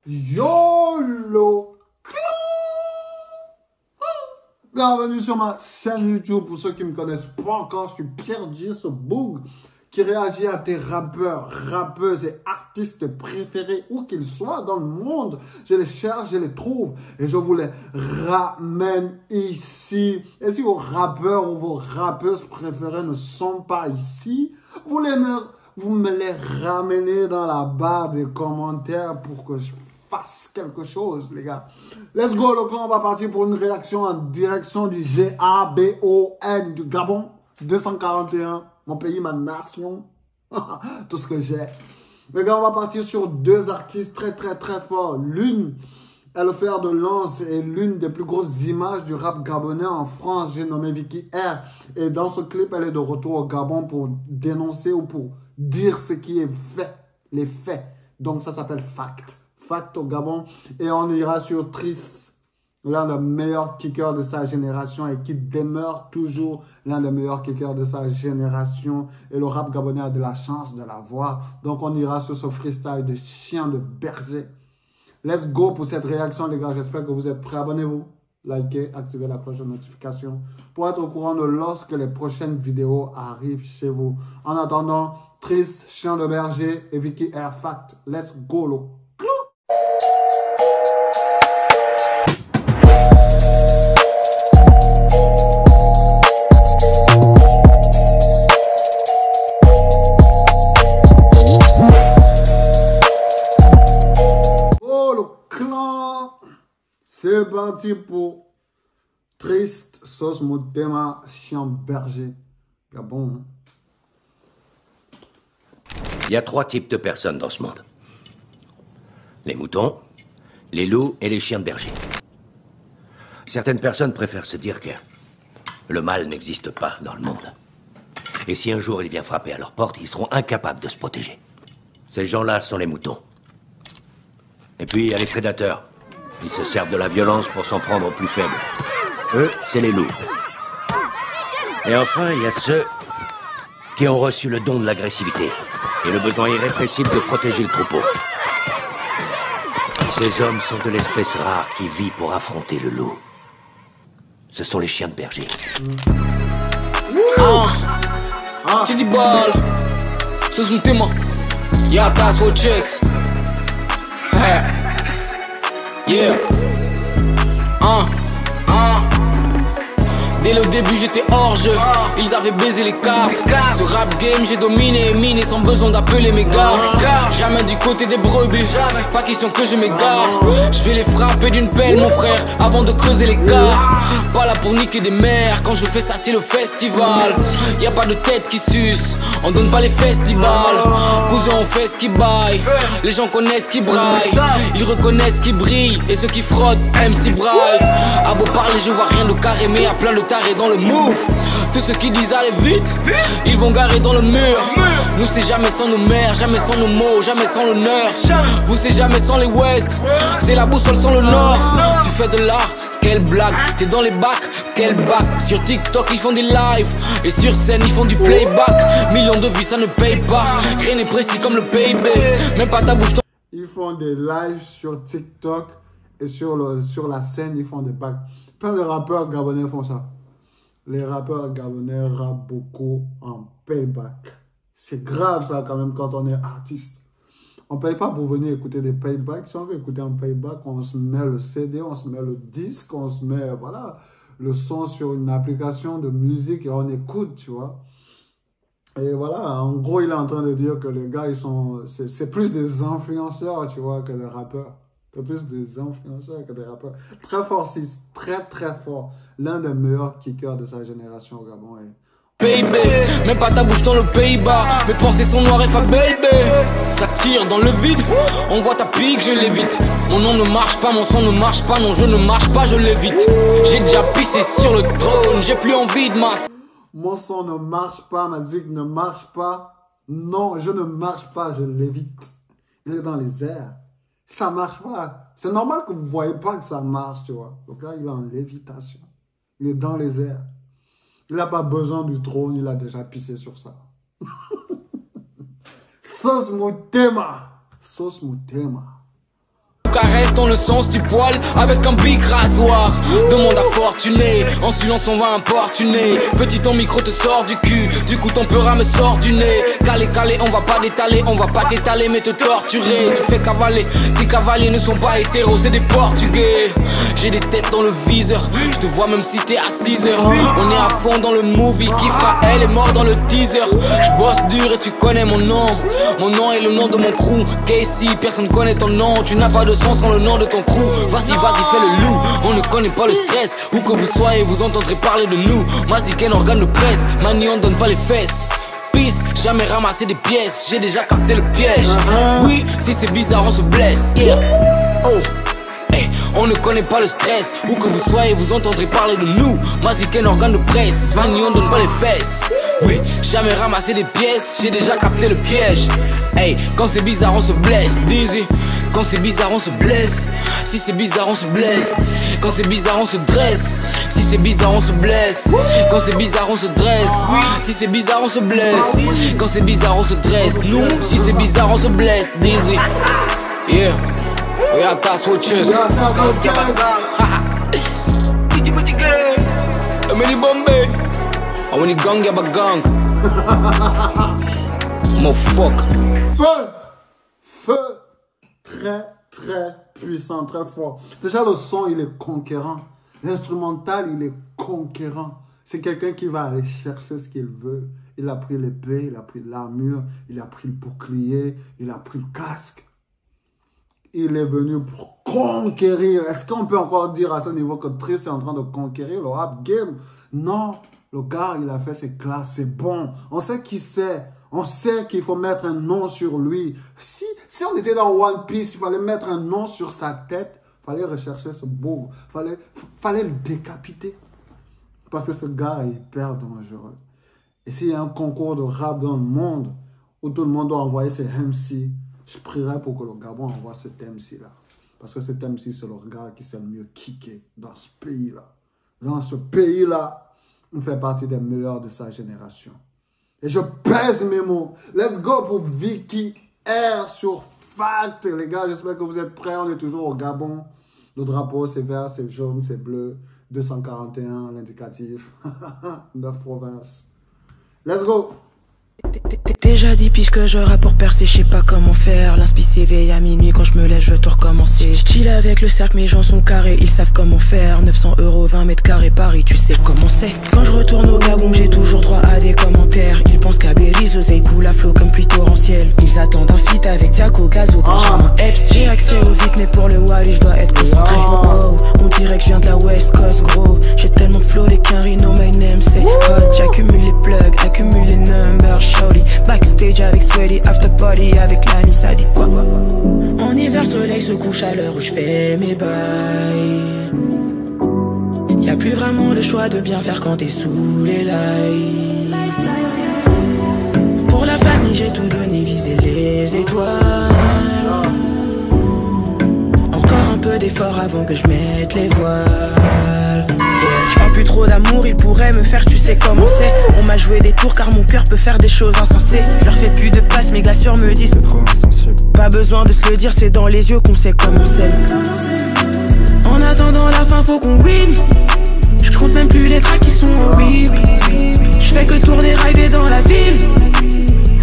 YOLO! Bienvenue sur ma chaîne YouTube. Pour ceux qui ne me connaissent pas encore, je suis Pierre J. ce Boog qui réagit à tes rappeurs, rappeuses et artistes préférés où qu'ils soient dans le monde. Je les cherche, je les trouve et je vous les ramène ici. Et si vos rappeurs ou vos rappeuses préférées ne sont pas ici, vous me les ramenez dans la barre des commentaires pour que je fasse quelque chose, les gars. Let's go, le clan, on va partir pour une réaction en direction du Gabon, du Gabon, 241, mon pays, ma nation, tout ce que j'ai. Les gars, on va partir sur deux artistes très forts. L'une est le fer de lance et l'une des plus grosses images du rap gabonais en France. J'ai nommé Vicky R. Et dans ce clip, elle est de retour au Gabon pour dénoncer ou pour dire ce qui est fait, les faits. Donc ça s'appelle Fact. Fact au Gabon. Et on ira sur Triss, l'un des meilleurs kickers de sa génération et qui demeure toujours l'un des meilleurs kickers de sa génération. Et le rap gabonais a de la chance de l'avoir. Donc on ira sur ce freestyle de chien de berger. Let's go pour cette réaction, les gars. J'espère que vous êtes prêts. Abonnez-vous, likez, activez la cloche de notification pour être au courant de lorsque les prochaines vidéos arrivent chez vous. En attendant, Triss, chien de berger et Vicky R. Fact. Let's go, lo. C'est parti pour Triste Sauce Motema Chien Berger. Gabon. Il y a trois types de personnes dans ce monde. Les moutons, les loups et les chiens de berger. Certaines personnes préfèrent se dire que le mal n'existe pas dans le monde. Et si un jour il vient frapper à leur porte, ils seront incapables de se protéger. Ces gens-là sont les moutons. Et puis il y a les prédateurs. Ils se servent de la violence pour s'en prendre aux plus faibles. Eux, c'est les loups. Et enfin, il y a ceux qui ont reçu le don de l'agressivité et le besoin irrépressible de protéger le troupeau. Ces hommes sont de l'espèce rare qui vit pour affronter le loup. Ce sont les chiens de berger. Tu dis ball, ce sont tes mains. Yeah, that's what chess. Yeah. Dès le début j'étais hors jeu, ils avaient baisé les cartes. Ce rap game j'ai dominé et miné sans besoin d'appeler mes gars. Jamais du côté des brebis, pas question que je m'égare. Je vais les frapper d'une pelle mon frère, avant de creuser l'écart. Pas là pour niquer des mères, quand je fais ça c'est le festival. Y'a pas de tête qui suce, on donne pas les festivals. Cousin on fait ce qui baille, les gens connaissent qui braille. Ils reconnaissent qui brille, et ceux qui frottent MC Braille. À beau parler je vois rien de carré, mais y'a plein de tarés dans le move. Tous ceux qui disent allez vite, ils vont garer dans le mur. Nous c'est jamais sans nos mères, jamais sans nos mots, jamais sans l'honneur. Vous c'est jamais sans les West, c'est la boussole sans le nord. Tu fais de l'art, quelle blague, t'es dans les bacs, quel bac. Sur TikTok ils font des lives, et sur scène ils font du playback. Millions de vues ça ne paye pas, rien n'est précis comme le PIB. Même pas ta bouche. Ils font des lives sur TikTok et sur la scène ils font des bacs. Plein de rappeurs gabonais font ça. Les rappeurs gabonais rappent beaucoup en payback. C'est grave ça quand même quand on est artiste. On ne paye pas pour venir écouter des paybacks. Si on veut écouter un payback, on se met le CD, on se met le disque, on se met voilà, le son sur une application de musique et on écoute, tu vois. Et voilà, en gros, il est en train de dire que les gars, c'est plus des influenceurs, tu vois, que des rappeurs. C'est plus des influenceurs que des rappeurs. Très fort, c'est très fort. L'un des meilleurs kickers de sa génération au Gabon. Baby, même pas ta bouche dans le Pays-Bas. Mes pensées sont noires et fa baby. Ça tire dans le vide, on voit ta pique, je l'évite. Mon nom ne marche pas, mon son ne marche pas. Non, je ne marche pas, je l'évite. J'ai déjà pissé sur le trône, j'ai plus envie de marcher. Mon son ne marche pas, ma zig ne marche pas. Non, je ne marche pas, je l'évite. Il est dans les airs. Ça marche pas. C'est normal que vous ne voyez pas que ça marche, tu vois. Donc là, il est en lévitation. Il est dans les airs. Il n'a pas besoin du trône, il a déjà pissé sur ça. Sauce Motema. Sauce Motema. Attends le sens du poil avec un bic rasoir. Demande à Fortuné, en silence on va importuner. Petit ton micro te sort du cul, du coup ton pleura me sort du nez. Calé, calé, on va pas détaler, on va pas t'étaler mais te torturer. Tu fais cavaler, tes cavaliers ne sont pas hétéros, c'est des portugais. J'ai des têtes dans le viseur, je te vois même si t'es à 6 heures. On est à fond dans le movie, qui fera elle est mort dans le teaser. Je bosse dur et tu connais mon nom. Mon nom est le nom de mon crew. Casey, personne connaît ton nom. Tu n'as pas de son sans le nom de ton crew. Vas-y, vas-y, fais le loup. On ne connaît pas le stress. Où que vous soyez, vous entendrez parler de nous. Mazik, un organe de presse. Mani, on donne pas les fesses. Peace, jamais ramassé des pièces. J'ai déjà capté le piège. Oui, si c'est bizarre, on se blesse. Yeah. Oh. Hey, on ne connaît pas le stress. Où que vous soyez, vous entendrez parler de nous. Mazik, un organe de presse. Mani, on donne pas les fesses. Oui, jamais ramassé des pièces, j'ai déjà capté le piège. Hey, quand c'est bizarre on se blesse, Dizzy. Quand c'est bizarre on se blesse. Si c'est bizarre on se blesse. Quand c'est bizarre on se dresse. Si c'est bizarre on se blesse. Quand c'est bizarre on se dresse. Si c'est bizarre on se blesse. Quand c'est bizarre on se dresse. Nous, si c'est bizarre on se blesse, Dizzy. Yeah, we are task watchers. Many Bombay. I want gang, y'a pas gang. Motherfuck. Feu! Feu! Très, très puissant, très fort. Déjà, le son, il est conquérant. L'instrumental, il est conquérant. C'est quelqu'un qui va aller chercher ce qu'il veut. Il a pris l'épée, il a pris l'armure, il a pris le bouclier, il a pris le casque. Il est venu pour conquérir. Est-ce qu'on peut encore dire à ce niveau que Triss est en train de conquérir le rap game? Non. Le gars, il a fait ses classes, c'est bon. On sait qui c'est. On sait qu'il faut mettre un nom sur lui. Si on était dans One Piece, il fallait mettre un nom sur sa tête. Il fallait rechercher ce beau. Il fallait le décapiter. Parce que ce gars est hyper dangereux. Et s'il y a un concours de rap dans le monde, où tout le monde doit envoyer ses MC, je prierais pour que le Gabon envoie cet MC-là. Parce que cet MC, c'est le gars qui sait le mieux kicker dans ce pays-là. Dans ce pays-là, on fait partie des meilleurs de sa génération. Et je pèse mes mots. Let's go pour Vicky R sur Fact. Les gars, j'espère que vous êtes prêts. On est toujours au Gabon. Le drapeau, c'est vert, c'est jaune, c'est bleu. 241, l'indicatif. 9 provinces. Let's go. Déjà 10 piges que je rappe pour percer, je sais pas comment faire. L'inspi s'éveille à minuit, quand je me lève je veux tout recommencer. Chill avec le cercle, mes gens sont carrés, ils savent comment faire. 900 €, 20 mètres carrés Paris, tu sais comment c'est. Quand je retourne au Gabon, j'ai toujours droit à des commentaires. Ils pensent qu'à Belize, l'oseille coule à flot comme pluie torrentielle. Ils attendent un feat avec Tiago, Gazo, Benjamin Epps. J'ai accès au vite, mais pour le Wally, je dois être concentré. Oh, on dirait que je viens de la West Coast, gros. J'ai tellement de flow, les qu'un rhino, my name c'est hot. J'accumule les plugs, accumule les numbers, shawty. Backstage avec Sweaty, after party avec Lani, ça dit quoi? En hiver, soleil se couche à l'heure où je fais mes bails. Y'a plus vraiment le choix de bien faire quand t'es sous les lights. Pour la famille, j'ai tout donné, viser les étoiles. Encore un peu d'effort avant que je mette les voiles. Je parle plus trop d'amour, ils pourraient me faire, tu sais comment c'est. On m'a joué des tours car mon cœur peut faire des choses insensées. Je leur fais plus de place, mes gars sûrs me disent c'est trop insensible. Pas besoin de se le dire, c'est dans les yeux qu'on sait comment c'est. En attendant la fin, faut qu'on win. Je compte même plus les tracks qui sont au whip. Je fais que tourner, rider dans la ville.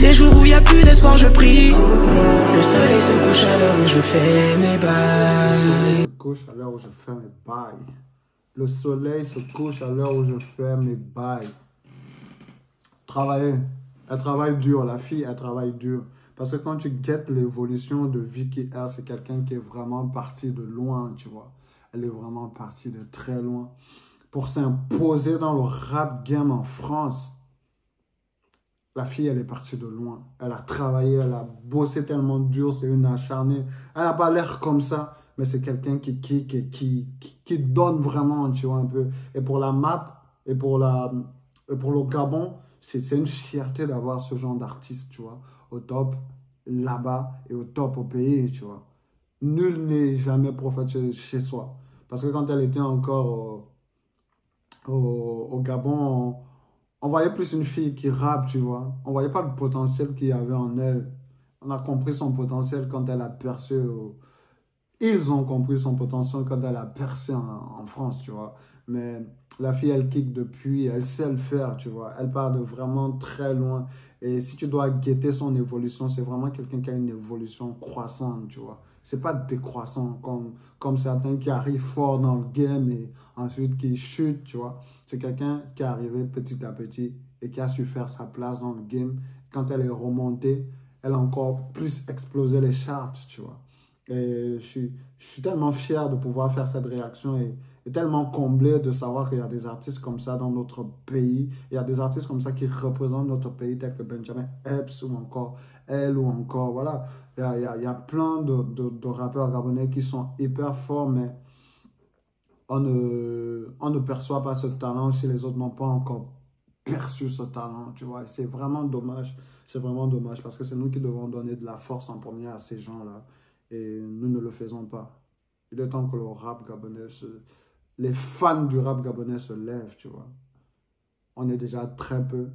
Les jours où y a plus d'espoir, je prie. Le soleil se couche à l'heure où je fais mes bails. Se couche à l'heure où je fais mes bails. Le soleil se couche à l'heure où je fais mes bails. Travailler. Elle travaille dur. La fille, elle travaille dur. Parce que quand tu guettes l'évolution de Vicky R, c'est quelqu'un qui est vraiment parti de loin, tu vois. Elle est vraiment partie de très loin. Pour s'imposer dans le rap game en France, la fille, elle est partie de loin. Elle a travaillé, elle a bossé tellement dur, c'est une acharnée. Elle n'a pas l'air comme ça, mais c'est quelqu'un qui donne vraiment, tu vois, un peu. Et pour la map, et pour le Gabon, c'est une fierté d'avoir ce genre d'artiste, tu vois, au top là-bas et au top au pays, tu vois. Nul n'est jamais prophète chez soi. Parce que quand elle était encore au Gabon, on voyait plus une fille qui rappe, tu vois. On voyait pas le potentiel qu'il y avait en elle. On a compris son potentiel quand elle a percé ils ont compris son potentiel quand elle a percé en France, tu vois. Mais la fille, elle kick depuis, elle sait le faire, tu vois. Elle part de vraiment très loin. Et si tu dois guetter son évolution, c'est vraiment quelqu'un qui a une évolution croissante, tu vois. C'est pas décroissant comme certains qui arrivent fort dans le game et ensuite qui chutent, tu vois. C'est quelqu'un qui est arrivé petit à petit et qui a su faire sa place dans le game. Quand elle est remontée, elle a encore plus explosé les charts, tu vois. Et je suis tellement fier de pouvoir faire cette réaction et tellement comblé de savoir qu'il y a des artistes comme ça dans notre pays. Il y a des artistes comme ça qui représentent notre pays, tels que Benjamin Epps ou encore elle ou encore, voilà. Il y a plein de rappeurs gabonais qui sont hyper forts, mais on ne perçoit pas ce talent si les autres n'ont pas encore perçu ce talent, tu vois. C'est vraiment dommage. C'est vraiment dommage parce que c'est nous qui devons donner de la force en premier à ces gens-là. Et nous ne le faisons pas. Il est temps que le rap gabonais, les fans du rap gabonais se lèvent, tu vois. On est déjà très peu.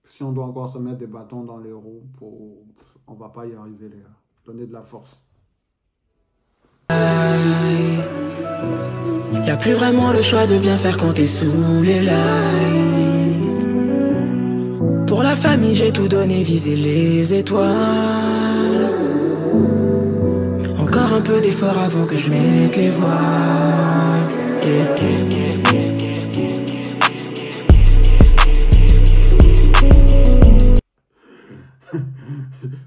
Si on doit encore se mettre des bâtons dans les roues, on ne va pas y arriver, les gars. Donnez de la force. Y'a plus vraiment le choix de bien faire quand t'es sous les lights. Pour la famille, j'ai tout donné, viser les étoiles. Encore un peu d'effort avant que je mette les voiles.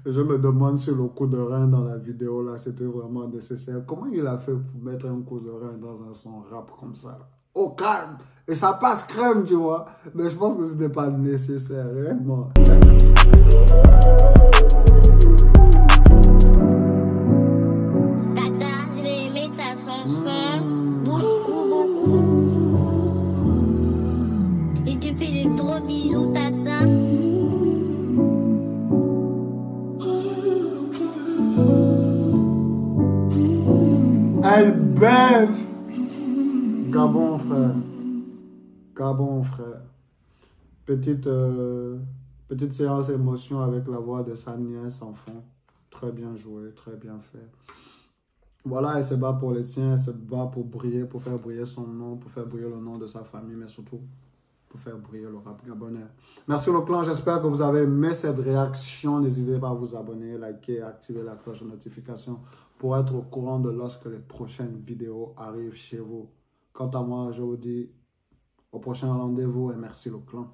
Je me demande si le coup de rein dans la vidéo là, c'était vraiment nécessaire. Comment il a fait pour mettre un coup de rein dans un son rap comme ça là? Au calme! Et ça passe crème, tu vois. Mais je pense que ce n'est pas nécessaire, réellement. Elle bève. Gabon, frère. Gabon, frère. Petite séance émotion avec la voix de sa nièce en fond. Très bien joué, très bien fait. Voilà, elle se bat pour les siens, elle se bat pour briller, pour faire briller son nom, pour faire briller le nom de sa famille, mais surtout pour faire briller le rap gabonais. Merci le clan, j'espère que vous avez aimé cette réaction. N'hésitez pas à vous abonner, liker, activer la cloche de notification pour être au courant de lorsque les prochaines vidéos arrivent chez vous. Quant à moi, je vous dis au prochain rendez-vous et merci le clan.